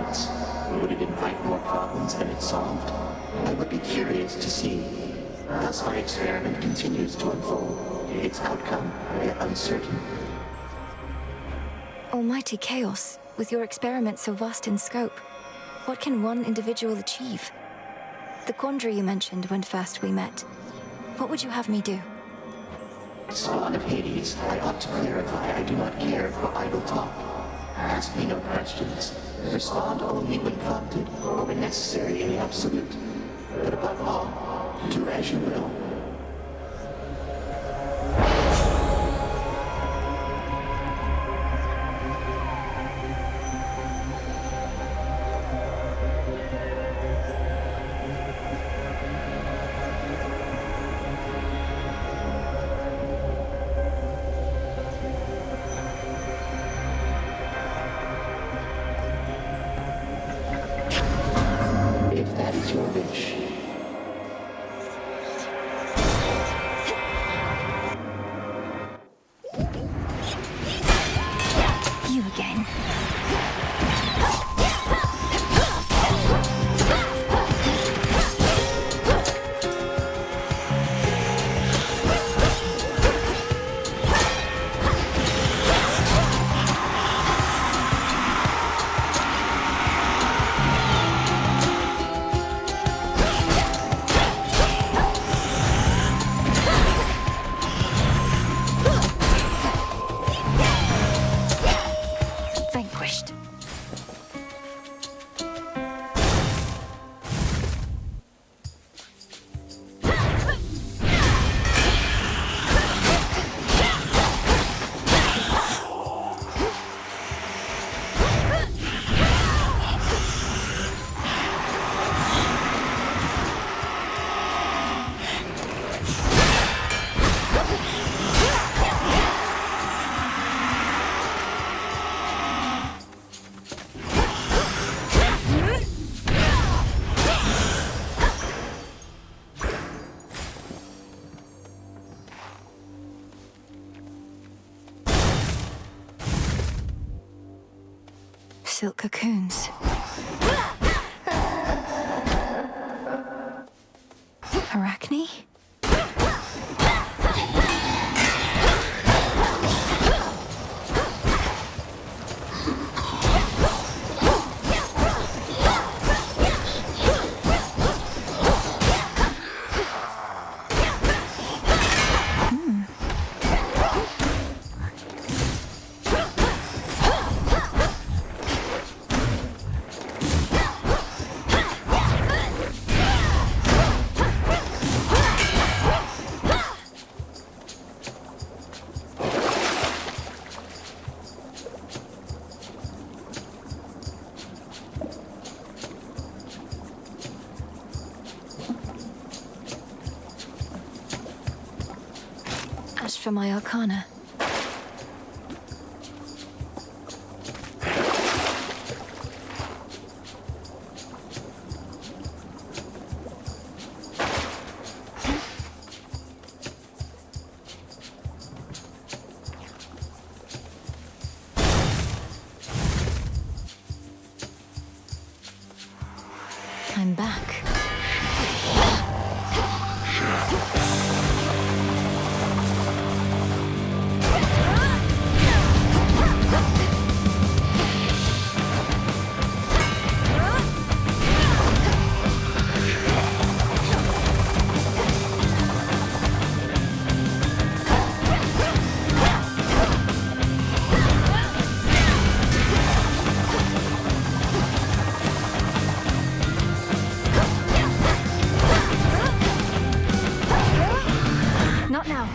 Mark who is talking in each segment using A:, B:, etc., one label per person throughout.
A: targets. Would it invite more problems than it solved? I would be curious to see. Thus my experiment continues to unfold, its outcome yet uncertain.
B: Almighty Chaos, with your experiment so vast in scope, what can one individual achieve? The quandary you mentioned when first we met. What would you have me do?
A: Spawn of Hades, I ought to clarify I do not care for idle talk. Ask me no questions. Respond only when prompted or when necessary in the absolute. But above all, do as you will. If that is your wish.
B: You again. Vanquished. Silk cocoons. Arachne? As for my arcana, I'm back. Not now.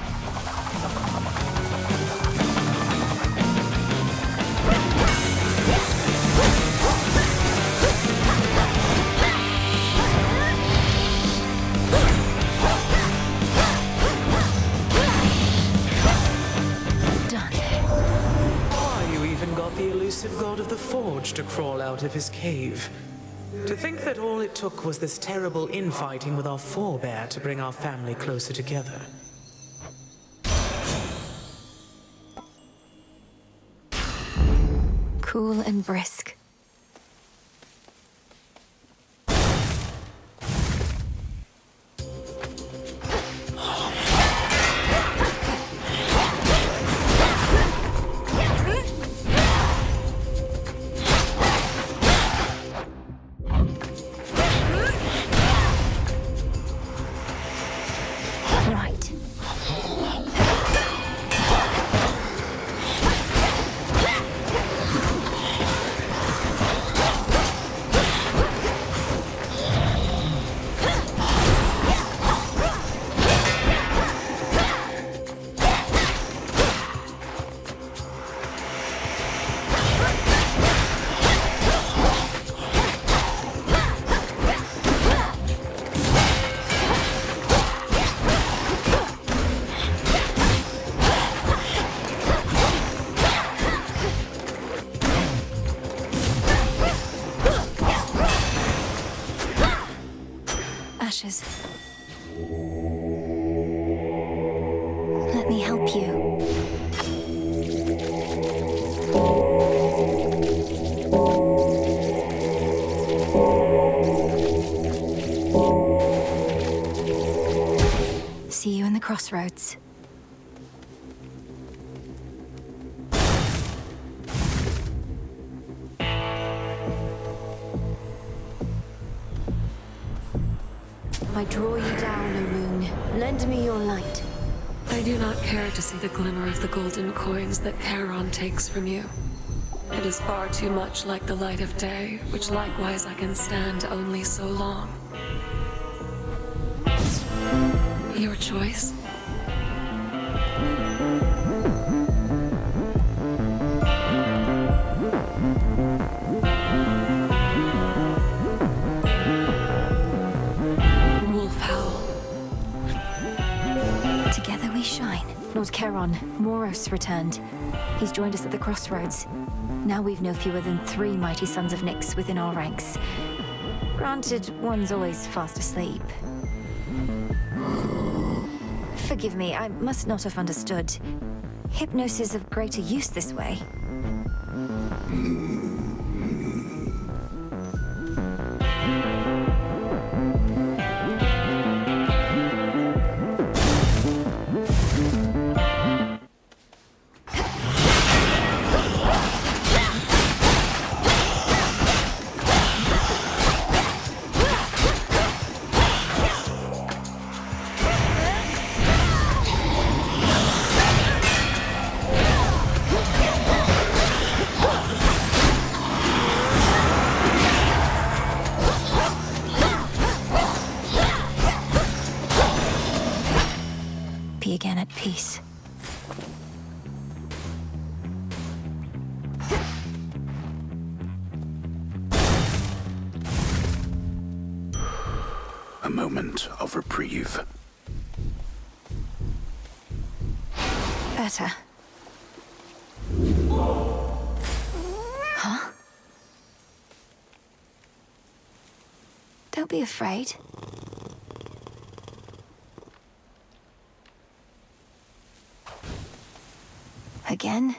B: Done.
C: Why, you even got the elusive god of the Forge to crawl out of his cave. To think that all it took was this terrible infighting with our forebear to bring our family closer together.
B: Cool and brisk. See you in the crossroads. I draw you down, O moon. Lend me your light.
D: I do not care to see the glimmer of the golden coins that Charon takes from you. It is far too much like the light of day, which likewise I can stand only so long. Your choice? Wolf Howl.
B: Together we shine. Lord Charon, Moros returned. He's joined us at the crossroads. Now we've no fewer than 3 mighty sons of Nyx within our ranks. Granted, one's always fast asleep. Forgive me, I must not have understood. Hypnosis of greater use this way. Be again at peace.
E: A moment of reprieve.
B: Better. Huh? Don't be afraid. Again?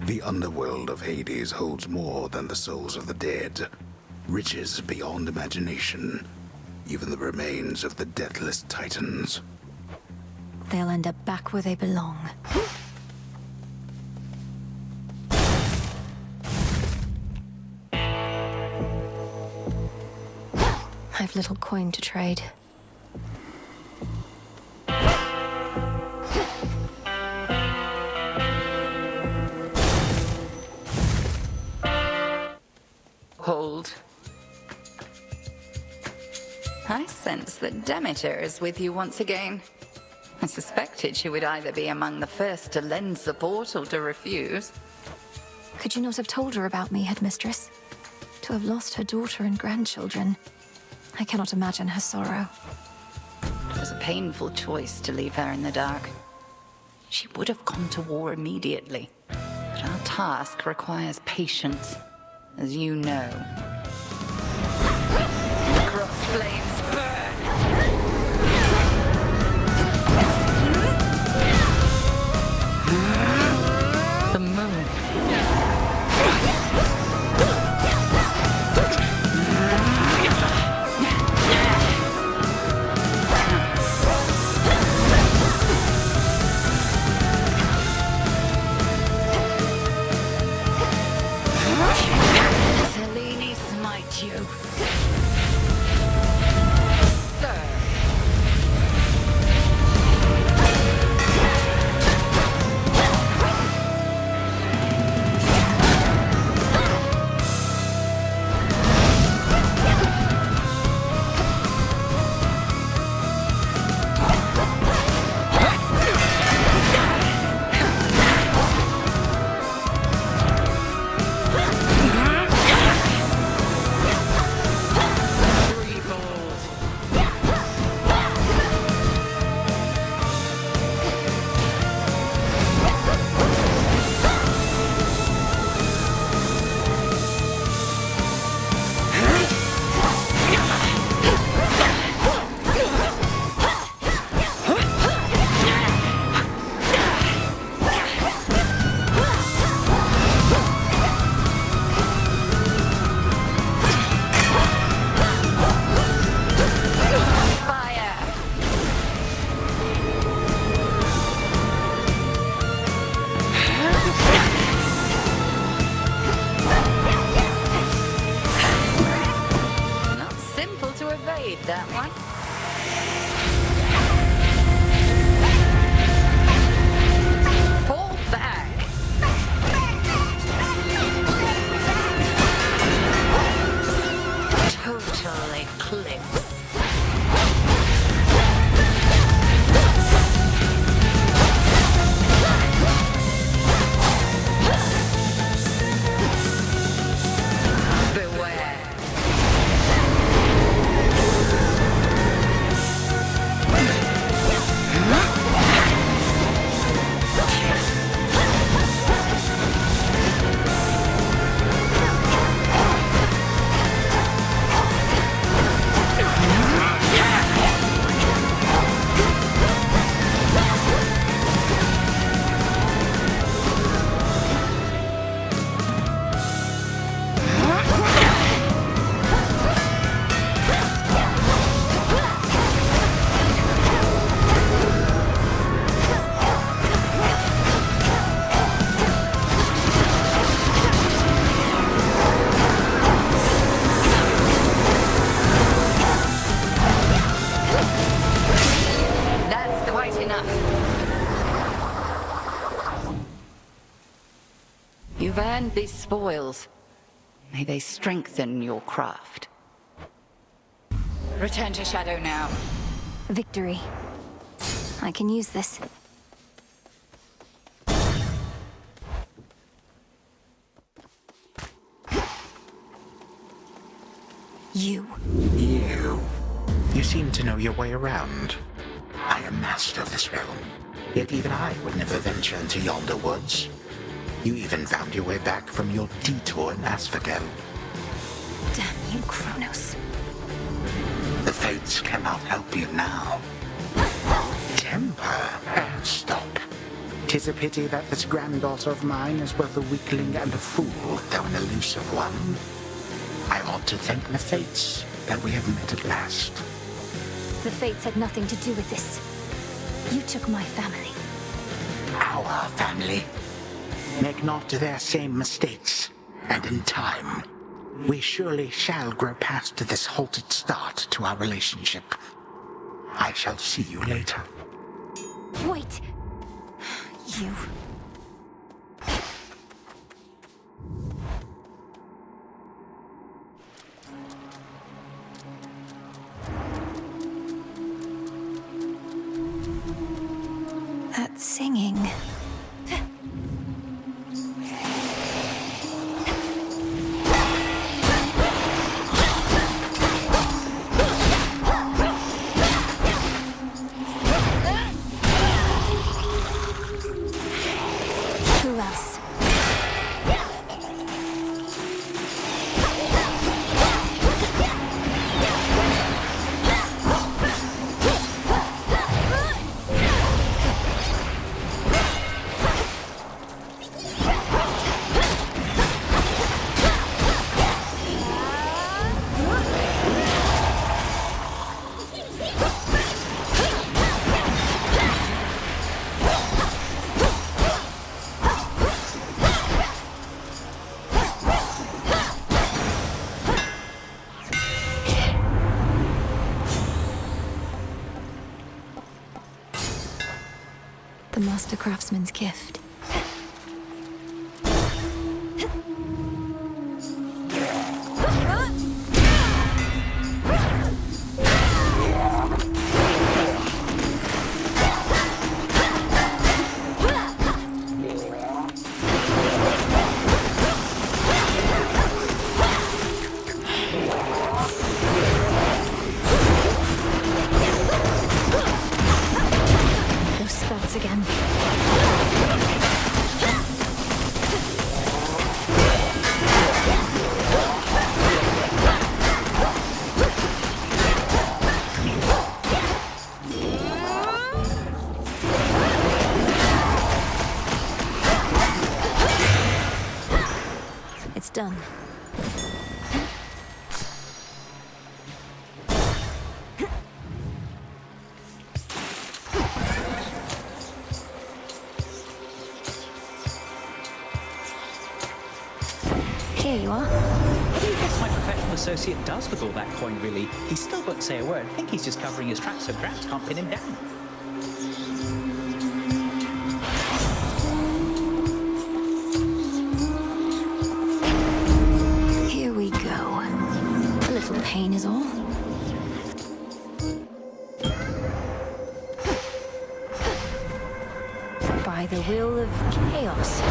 E: The underworld of Hades holds more than the souls of the dead. Riches beyond imagination. Even the remains of the deathless titans.
B: They'll end up back where they belong. I've little coin to trade.
F: Hold. I sense that Demeter is with you once again. I suspected she would either be among the first to lend support or to refuse.
B: Could you not have told her about me, Headmistress? To have lost her daughter and grandchildren. I cannot imagine her sorrow.
F: It was a painful choice to leave her in the dark. She would have gone to war immediately. But our task requires patience, as you know. Cross flames burn! The moon. Selene smite you. blade, that one. Fall back. Total eclipse. Beware. That's quite enough. You've earned these spoils. May they strengthen your craft. Return to Shadow now.
B: Victory. I can use this. You.
E: You seem to know your way around. I am master of this realm, yet even I would never venture into yonder woods. You even found your way back from your detour in Asphodel.
B: Damn you, Kronos.
E: The fates cannot help you now. Temper, stop. 'Tis a pity that this granddaughter of mine is both a weakling and a fool, though an elusive one. I ought to thank the fates that we have met at last.
B: The fates had nothing to do with this. You took my family.
E: Our family. Make not their same mistakes, and in time, we surely shall grow past this halted start to our relationship. I shall see you later.
B: Wait! You... That singing... Who else? The Master Craftsman's gift. Those spells again. It's done. Here you are.
G: do you guess my professional associate does with all that coin, really? He still won't say a word. I think he's just covering his tracks so Gramps can't pin him down.
B: Here we go. A little pain is all. By the will of chaos.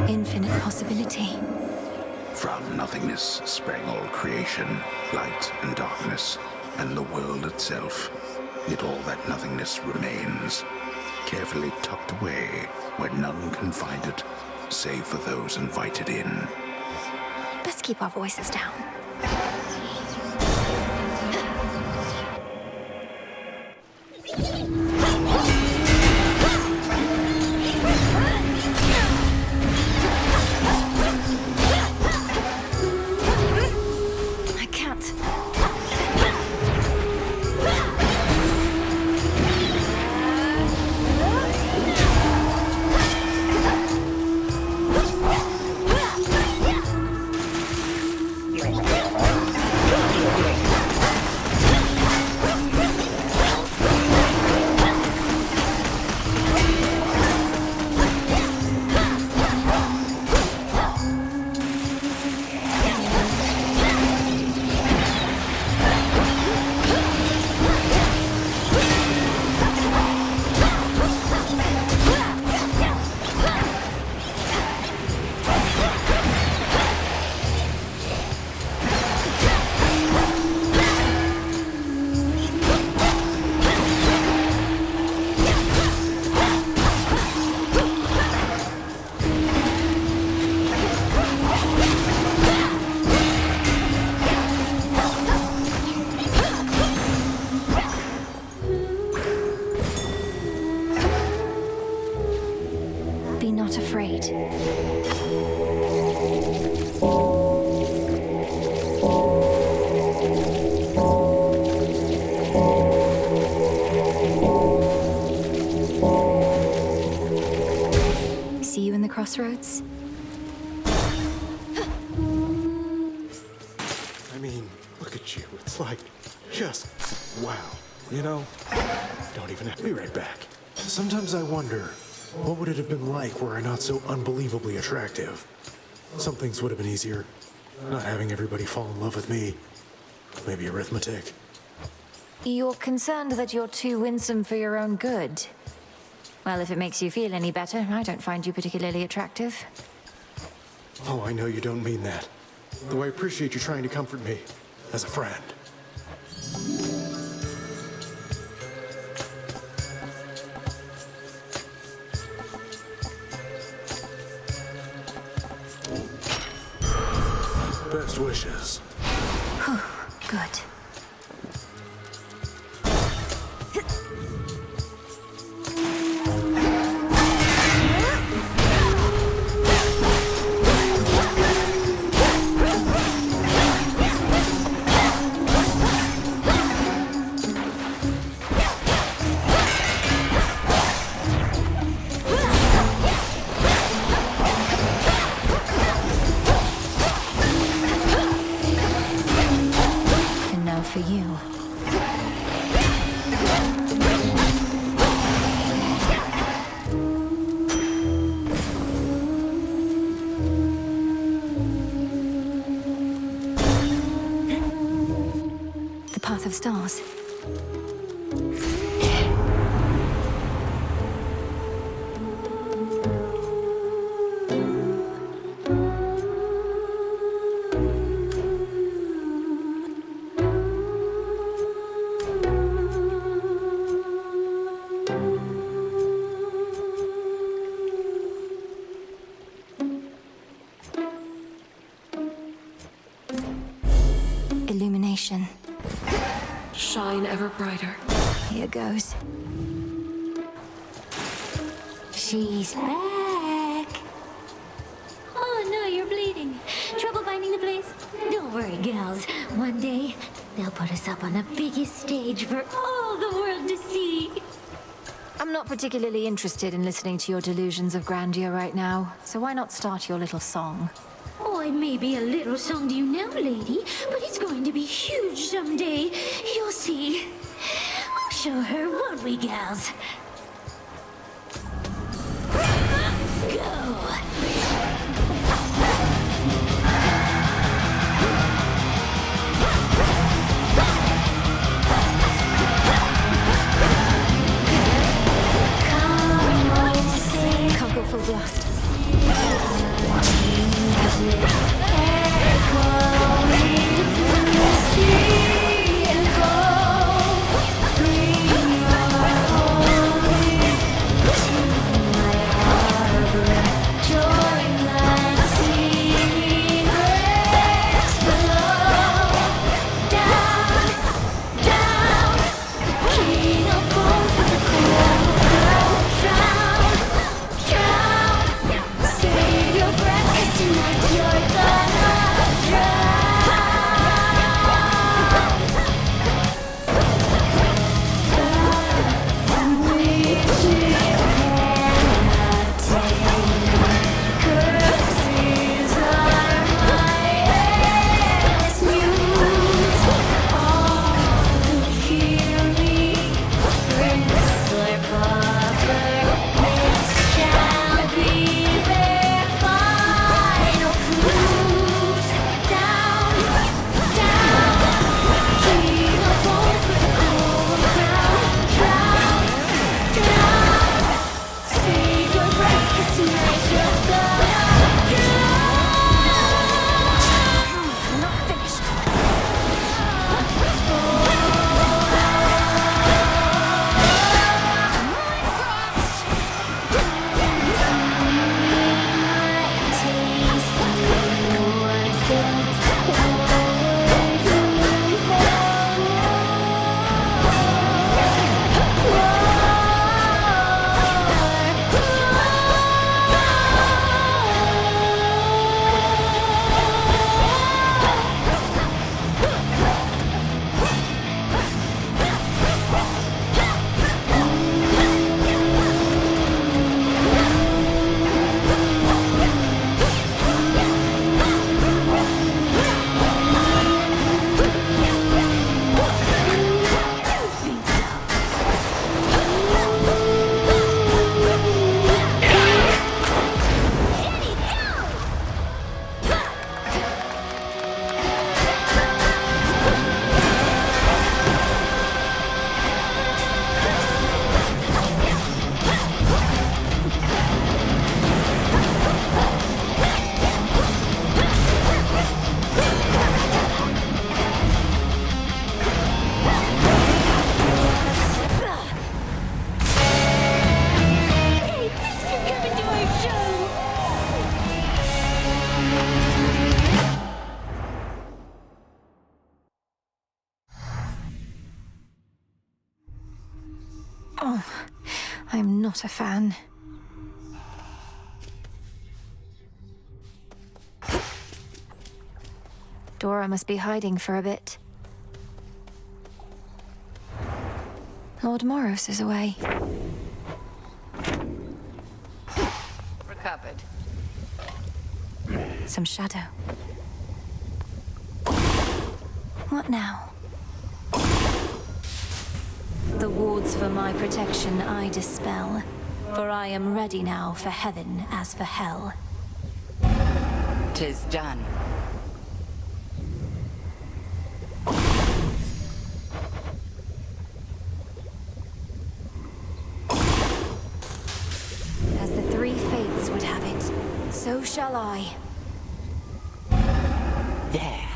B: Infinite possibility.
H: From nothingness sprang all creation, light and darkness, and the world itself. Yet all that nothingness remains, carefully tucked away where none can find it, save for those invited in.
B: Best keep our voices down. I can't. Be not afraid. See you in the crossroads?
I: I mean, look at you. It's like, just wow. You know, don't even have to be right back. Sometimes I wonder, what would it have been like were I not so unbelievably attractive? Some things would have been easier. Not having everybody fall in love with me. Maybe arithmetic.
B: You're concerned that you're too winsome for your own good. Well, if it makes you feel any better, I don't find you particularly attractive.
I: Oh, I know you don't mean that. Though I appreciate you trying to comfort me as a friend. Best wishes.
B: Good. And now for you. The Path of Stars. Illumination.
D: Shine ever brighter.
B: Here goes. She's back.
J: Oh no, you're bleeding. Trouble finding the place? Don't worry, gals. One day, They'll put us up on the biggest stage for all the world to see.
B: I'm not particularly interested in listening to your delusions of grandeur right now, so why not start your little song?
J: Oh, it may be a little song to you now, lady, but it's going to be huge someday. You'll see. We'll show her, won't we, gals? Go!
B: Can't go full blast. Oh, I'm not a fan. Dora must be hiding for a bit. Lord Moros is away.
F: Recovered.
B: Some shadow. What now? The wards for my protection I dispel, for I am ready now for heaven as for hell.
F: 'Tis done.
B: As the three fates would have it, so shall I.
F: There.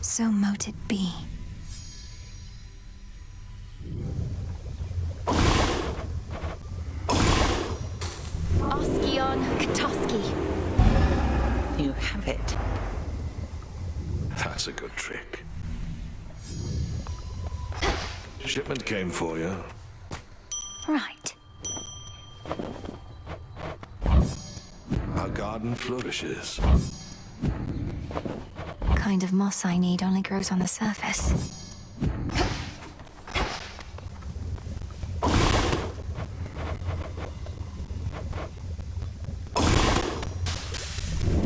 B: So mote it be. Oskion Katoski.
F: You have it.
K: That's a good trick. Shipment came for you.
B: Right.
K: Our garden flourishes.
B: kind of moss I need only grows on the surface.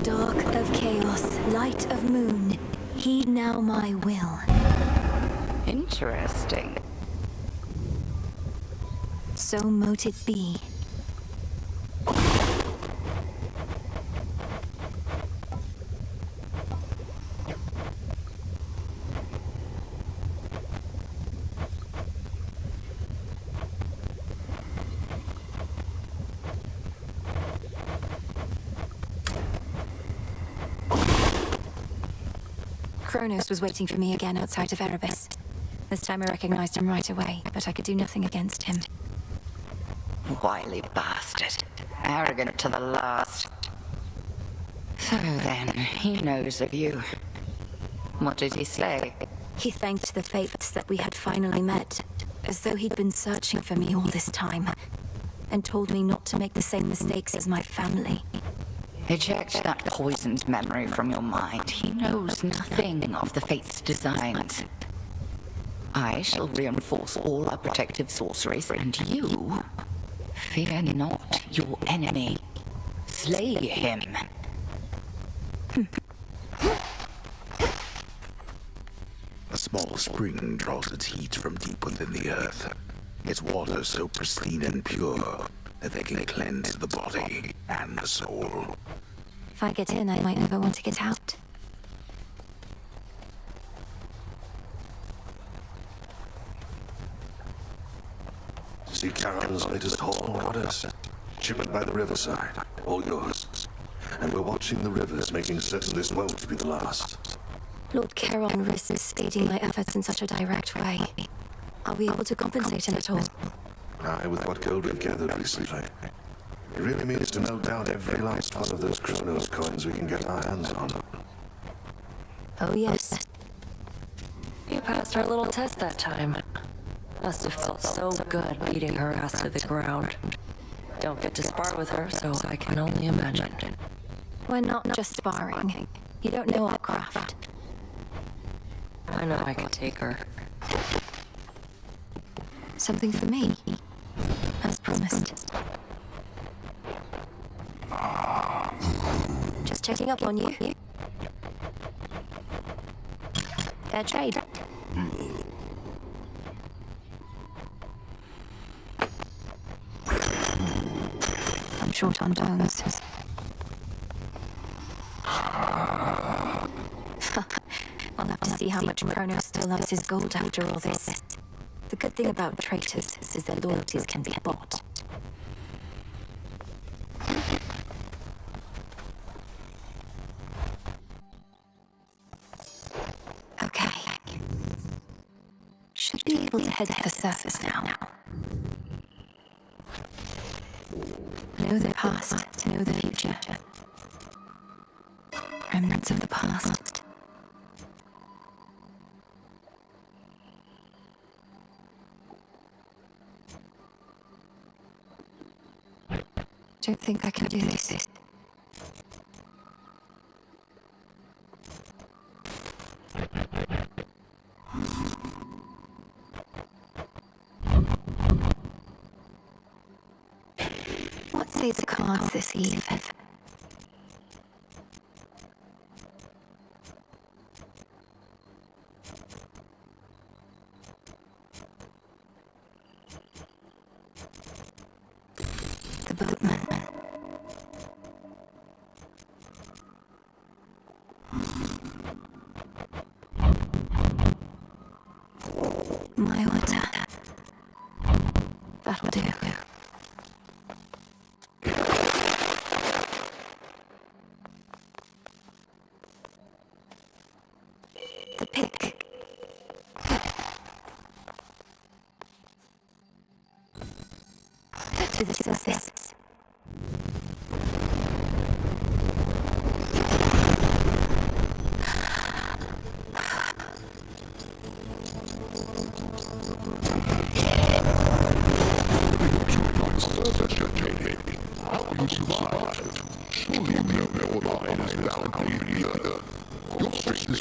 B: Dark of chaos, light of moon, heed now my will.
F: Interesting.
B: So mote it be. Kronos was waiting for me again outside of Erebus. This time I recognized him right away, but I could do nothing against him.
F: Wily bastard. Arrogant to the last. So then, he knows of you. What did he say?
B: He thanked the fates that we had finally met, as though he'd been searching for me all this time, and told me not to make the same mistakes as my family.
F: Eject that poisoned memory from your mind. He knows nothing of the Fate's designs. I shall reinforce all our protective sorceries, and you... fear not your enemy. Slay him.
H: A small spring draws its heat from deep within the earth. Its water so pristine and pure that they can cleanse the body and the soul.
B: If I get in, I might never want to get out.
K: See Charon's latest haul, Goddess. Shipment by the riverside. All yours. And we're watching the rivers, making certain this won't be the last.
B: Lord Charon risks aiding my efforts in such a direct way. Are we able to compensate him at all?
K: Aye, with what gold we've gathered recently. It really means to melt down every last one of those Kronos coins we can get our hands on.
B: Oh yes.
D: You passed our little test that time. Must have felt so good beating her ass to the ground. Don't get to spar with her, so I can only imagine.
B: We're not just sparring. You don't know our craft.
D: I know I could take her.
B: Something for me, as promised. Just checking up on you. Fair trade. I'm short on bones. I'll have to see how much Kronos still loves his gold after all this. The good thing about traitors is their loyalties can be bought. Okay. Should be able to head to the surface now. Know the past, know the future. Remnants of the past. Don't think I can do this. What say the cards this eve? The boatman. My water. That'll do. The pick. To the surface.
H: How you survived? Surely you know your line is now complete. Your strength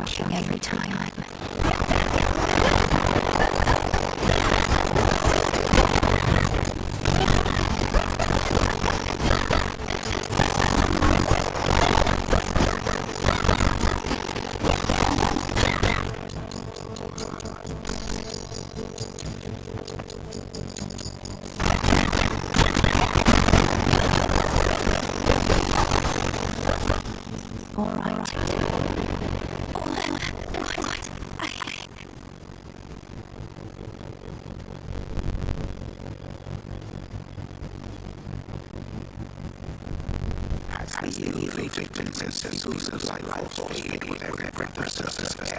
B: Shocking every time.
E: As the evil victims and seals of life force fade with every breath of surface